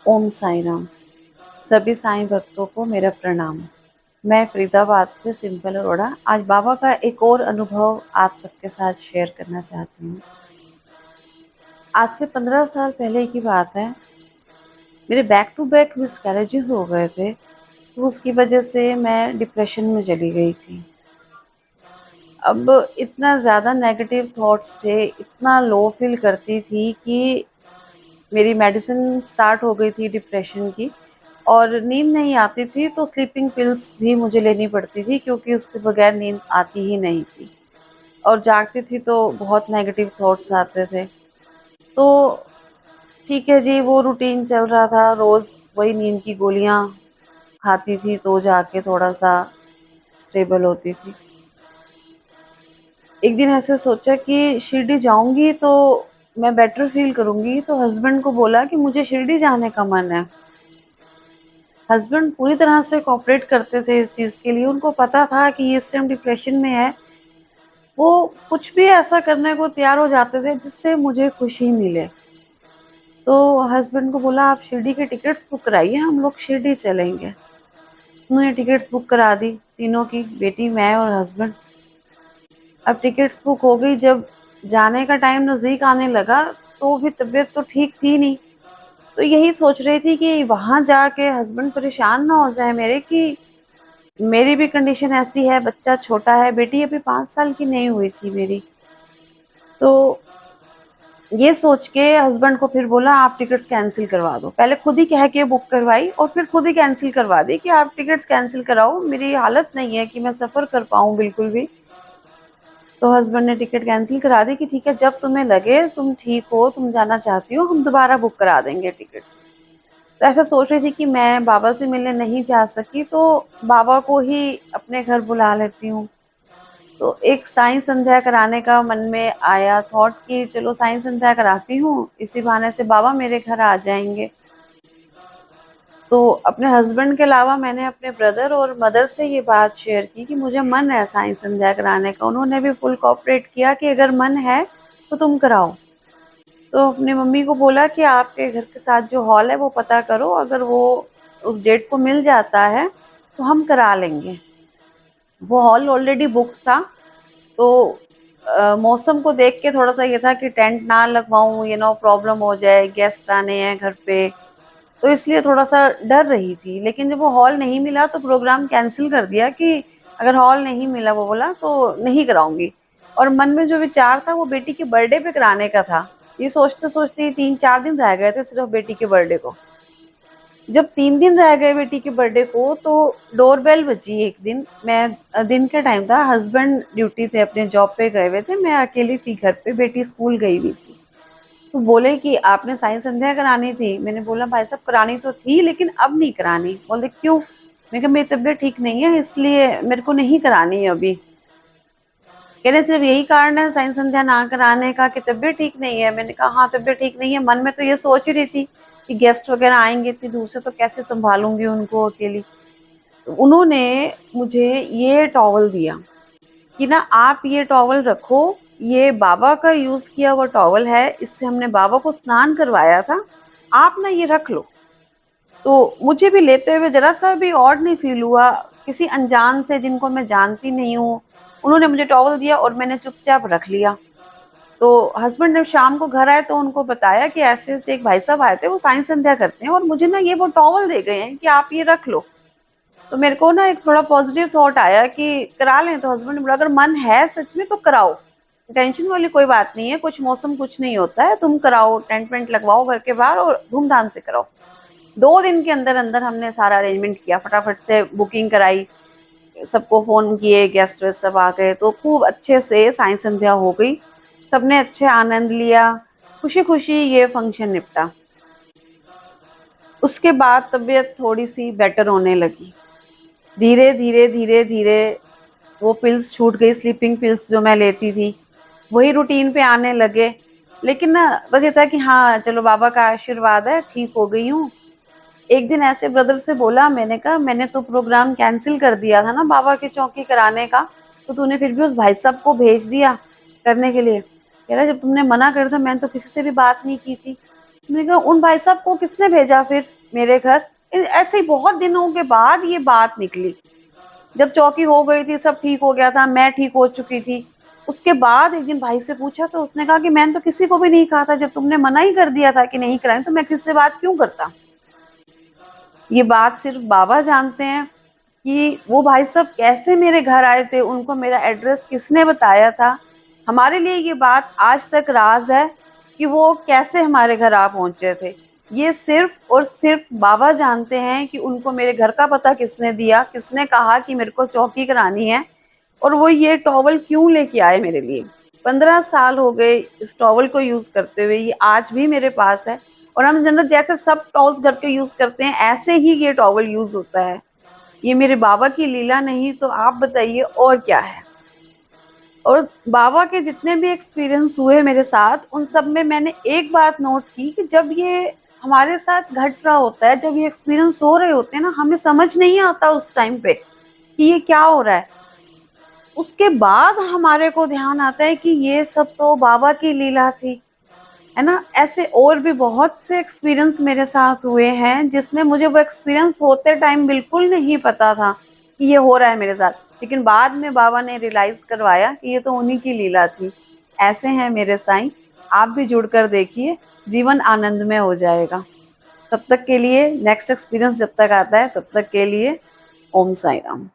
ओम साई राम। सभी साईं भक्तों को मेरा प्रणाम। मैं फरीदाबाद से सिंपल अरोड़ा आज बाबा का एक और अनुभव आप सबके साथ शेयर करना चाहती हूँ। आज से 15 साल पहले की बात है। मेरे बैक टू बैक मिसकैरेजेस हो गए थे, तो उसकी वजह से मैं डिप्रेशन में चली गई थी। अब इतना ज़्यादा नेगेटिव थॉट्स थे, इतना लो फील करती थी कि मेरी मेडिसिन स्टार्ट हो गई थी डिप्रेशन की, और नींद नहीं आती थी तो स्लीपिंग पिल्स भी मुझे लेनी पड़ती थी, क्योंकि उसके बगैर नींद आती ही नहीं थी। और जागती थी तो बहुत नेगेटिव थॉट्स आते थे। तो ठीक है जी, वो रूटीन चल रहा था, रोज़ वही नींद की गोलियां खाती थी तो जाके थोड़ा सा स्टेबल होती थी। एक दिन ऐसे सोचा कि शिरडी जाऊंगी तो मैं बेटर फील करूंगी, तो हस्बैंड को बोला कि मुझे शिरडी जाने का मन है। हस्बैंड पूरी तरह से कोऑपरेट करते थे इस चीज़ के लिए, उनको पता था कि ये इस टाइम डिप्रेशन में है। वो कुछ भी ऐसा करने को तैयार हो जाते थे जिससे मुझे खुशी मिले। तो हस्बैंड को बोला आप शिरडी की टिकट्स बुक कराइए, हम लोग शिरडी चलेंगे। उन्होंने टिकट्स बुक करा दी, तीनों की, बेटी, मैं और हस्बैंड। अब टिकट्स बुक हो गई, जब जाने का टाइम नज़दीक आने लगा तो भी तबीयत तो ठीक थी नहीं। तो यही सोच रही थी कि वहां जाके हस्बैंड परेशान ना हो जाए मेरे, कि मेरी भी कंडीशन ऐसी है, बच्चा छोटा है, बेटी अभी 5 साल की नहीं हुई थी मेरी। तो ये सोच के हस्बैंड को फिर बोला आप टिकट्स कैंसिल करवा दो। पहले खुद ही कह के बुक करवाई और फिर खुद ही कैंसिल करवा दी कि आप टिकट्स कैंसिल कराओ, मेरी हालत नहीं है कि मैं सफर कर पाऊँ बिल्कुल भी। तो हस्बैंड ने टिकट कैंसिल करा दी कि ठीक है, जब तुम्हें लगे तुम ठीक हो, तुम जाना चाहती हो, हम दोबारा बुक करा देंगे टिकट्स। तो ऐसा सोच रही थी कि मैं बाबा से मिलने नहीं जा सकी तो बाबा को ही अपने घर बुला लेती हूँ। तो एक साईं संध्या कराने का मन में आया थॉट कि चलो साईं संध्या कराती हूँ, इसी बहाने से बाबा मेरे घर आ जाएंगे। तो अपने हस्बैंड के अलावा मैंने अपने ब्रदर और मदर से ये बात शेयर की कि मुझे मन है साईं संध्या कराने का। उन्होंने भी फुल कोऑपरेट किया कि अगर मन है तो तुम कराओ। तो अपनी मम्मी को बोला कि आपके घर के साथ जो हॉल है वो पता करो, अगर वो उस डेट को मिल जाता है तो हम करा लेंगे। वो हॉल ऑलरेडी बुक था। तो मौसम को देख के थोड़ा सा ये था कि टेंट ना लगवाऊं, प्रॉब्लम हो जाए, गेस्ट आने हैं घर पे, तो इसलिए थोड़ा सा डर रही थी। लेकिन जब वो हॉल नहीं मिला तो प्रोग्राम कैंसिल कर दिया कि अगर हॉल नहीं मिला, वो बोला, तो नहीं कराऊंगी। और मन में जो विचार था वो बेटी के बर्थडे पे कराने का था। ये सोचते सोचते 3-4 दिन रह गए थे सिर्फ बेटी के बर्थडे को। जब 3 दिन रह गए बेटी के बर्थडे को तो डोरबेल बजी एक दिन। मैं दिन का टाइम था, हस्बैंड ड्यूटी थे, अपने जॉब पे गए हुए थे, मैं अकेली थी घर पे, बेटी स्कूल गई हुई थी। तो बोले कि आपने साई संध्या करानी थी। मैंने बोला भाई साहब करानी तो थी लेकिन अब नहीं करानी। बोले क्यों? मैं कहा मेरी तबीयत ठीक नहीं है इसलिए मेरे को नहीं करानी है अभी। कह रहे सिर्फ यही कारण है साई संध्या ना कराने का कि तबीयत ठीक नहीं है? मैंने कहा हाँ तबीयत ठीक नहीं है। मन में तो ये सोच ही रही थी कि गेस्ट वगैरह आएंगे इतनी दूर से तो कैसे संभालूंगी उनको अकेली। तो उन्होंने मुझे ये टॉवल दिया कि ना आप ये टॉवल रखो, ये बाबा का यूज किया हुआ टॉवल है, इससे हमने बाबा को स्नान करवाया था, आप ना ये रख लो। तो मुझे भी लेते हुए जरा सा भी ऑड नहीं फील हुआ। किसी अनजान से जिनको मैं जानती नहीं हूँ, उन्होंने मुझे टॉवल दिया और मैंने चुपचाप रख लिया। तो हस्बैंड जब शाम को घर आए तो उनको बताया कि ऐसे ऐसे एक भाई साहब आए थे, वो साइंस संध्या करते हैं और मुझे ना ये वो टॉवल दे गए हैं कि आप ये रख लो। तो मेरे को ना एक थोड़ा पॉजिटिव थॉट आया कि करा लें। तो हस्बैंड ने बोला अगर मन है सच में तो कराओ, टेंशन वाली कोई बात नहीं है, कुछ मौसम कुछ नहीं होता है, तुम कराओ, टेंट वेंट लगवाओ घर के बाहर और धूमधाम से कराओ। 2 दिन के अंदर अंदर हमने सारा अरेंजमेंट किया, फटाफट से बुकिंग कराई, सबको फोन किए, गेस्ट वेस्ट सब आ गए, तो खूब अच्छे से साई संध्या हो गई। सबने अच्छे आनंद लिया, खुशी खुशी ये फंक्शन निपटा। उसके बाद तबीयत थोड़ी सी बेटर होने लगी, धीरे धीरे धीरे धीरे। वो पिल्स छूट गई, स्लीपिंग पिल्स जो मैं लेती थी, वही रूटीन पे आने लगे। लेकिन ना बस ये था कि हाँ चलो बाबा का आशीर्वाद है, ठीक हो गई हूँ। एक दिन ऐसे ब्रदर से बोला, मैंने कहा मैंने तो प्रोग्राम कैंसिल कर दिया था ना बाबा की चौकी कराने का, तो तूने फिर भी उस भाई साहब को भेज दिया करने के लिए? कह रहा जब तुमने मना कर था मैंने तो किसी से भी बात नहीं की थी। मैंने कहा उन भाई साहब को किसने भेजा फिर मेरे घर? ऐसे ही बहुत दिनों के बाद ये बात निकली, जब चौकी हो गई थी, सब ठीक हो गया था, मैं ठीक हो चुकी थी। उसके बाद एक दिन भाई से पूछा तो उसने कहा कि मैंने तो किसी को भी नहीं कहा था, जब तुमने मना ही कर दिया था कि नहीं कराएं तो मैं किससे बात क्यों करता। ये बात सिर्फ बाबा जानते हैं कि वो भाई साहब कैसे मेरे घर आए थे, उनको मेरा एड्रेस किसने बताया था। हमारे लिए ये बात आज तक राज है कि वो कैसे हमारे घर आ पहुंचे थे। ये सिर्फ और सिर्फ बाबा जानते हैं कि उनको मेरे घर का पता किसने दिया, किसने कहा कि मेरे को चौकी करानी है, और वो ये टॉवल क्यों लेके आए मेरे लिए। 15 साल हो गए इस टॉवल को यूज करते हुए, ये आज भी मेरे पास है। और हम जनरल जैसे सब टॉवल्स घर के यूज करते हैं, ऐसे ही ये टॉवल यूज होता है। ये मेरे बाबा की लीला नहीं तो आप बताइए और क्या है। और बाबा के जितने भी एक्सपीरियंस हुए मेरे साथ, उन सब में मैंने एक बात नोट की कि जब ये हमारे साथ घट रहा होता है, जब ये एक्सपीरियंस हो रहे होते हैं ना, हमें समझ नहीं आता उस टाइम पे कि ये क्या हो रहा है। उसके बाद हमारे को ध्यान आता है कि ये सब तो बाबा की लीला थी, है ना। ऐसे और भी बहुत से एक्सपीरियंस मेरे साथ हुए हैं जिसमें मुझे वो एक्सपीरियंस होते टाइम बिल्कुल नहीं पता था कि ये हो रहा है मेरे साथ, लेकिन बाद में बाबा ने रियलाइज करवाया कि ये तो उन्हीं की लीला थी। ऐसे हैं मेरे साईं, आप भी जुड़कर देखिए, जीवन आनंदमय हो जाएगा। तब तक के लिए, नेक्स्ट एक्सपीरियंस जब तक आता है तब तक के लिए, ओम साई राम।